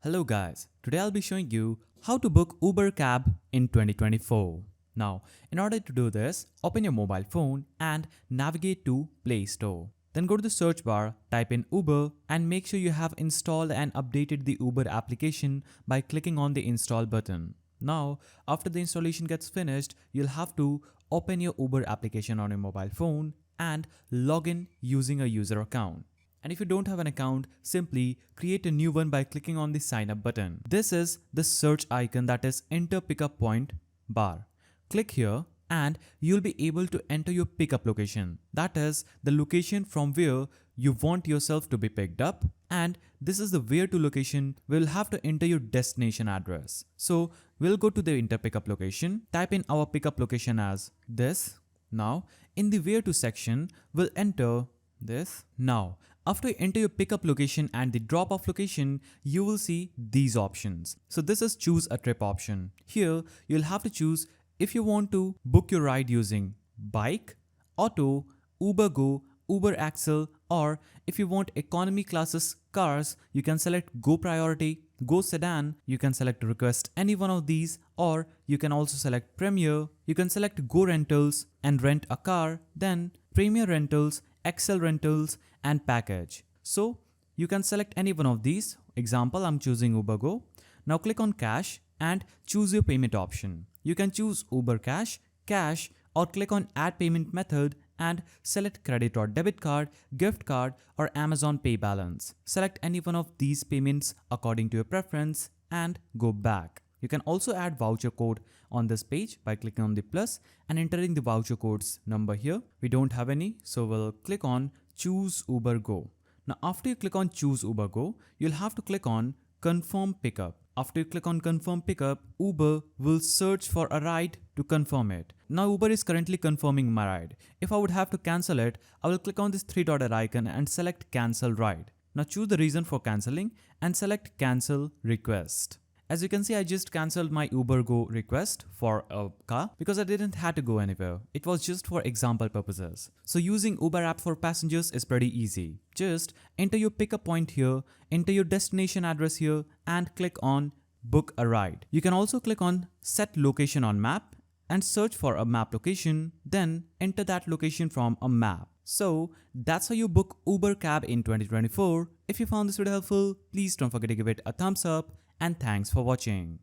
Hello guys, today I'll be showing you how to book Uber cab in 2024. Now, in order to do this, open your mobile phone and navigate to Play Store. Then go to the search bar, type in Uber and make sure you have installed and updated the Uber application by clicking on the install button. Now, after the installation gets finished, you'll have to open your Uber application on your mobile phone and log in using a user account. And if you don't have an account, simply create a new one by clicking on the sign up button. This is the search icon, that is enter pickup point bar. Click here and you'll be able to enter your pickup location. That is the location from where you want yourself to be picked up, and this is the where to location. We'll have to enter your destination address. So we'll go to the enter pickup location, type in our pickup location as this. Now in the where to section, we'll enter this. Now after you enter your pickup location and the drop off location, you will see these options. So this is choose a trip option. Here you'll have to choose if you want to book your ride using bike, auto, Uber Go, Uber Axle, or if you want economy classes cars, you can select Go Priority, Go Sedan, you can select request any one of these, or you can also select Premier, you can select Go Rentals and rent a car, then Premier Rentals, Excel Rentals and Package. So you can select any one of these. Example, I'm choosing Uber Go. Now click on Cash and choose your payment option. You can choose Uber Cash, Cash, or click on Add Payment Method and select credit or debit card, gift card or Amazon Pay balance. Select any one of these payments according to your preference and go back. You can also add voucher code on this page by clicking on the plus and entering the voucher code's number here. We don't have any, so we'll click on choose Uber Go. Now after you click on choose Uber Go, you'll have to click on confirm pickup. After you click on confirm pickup, Uber will search for a ride to confirm it. Now Uber is currently confirming my ride. If I would have to cancel it, I will click on this three-dotted icon and select cancel ride. Now choose the reason for cancelling and select cancel request. As you can see, I just cancelled my Uber Go request for a car because I didn't have to go anywhere. It was just for example purposes. So using Uber app for passengers is pretty easy. Just enter your pickup point here, enter your destination address here and click on book a ride. You can also click on set location on map and search for a map location, then enter that location from a map. So that's how you book Uber cab in 2024. If you found this video helpful, please don't forget to give it a thumbs up and thanks for watching.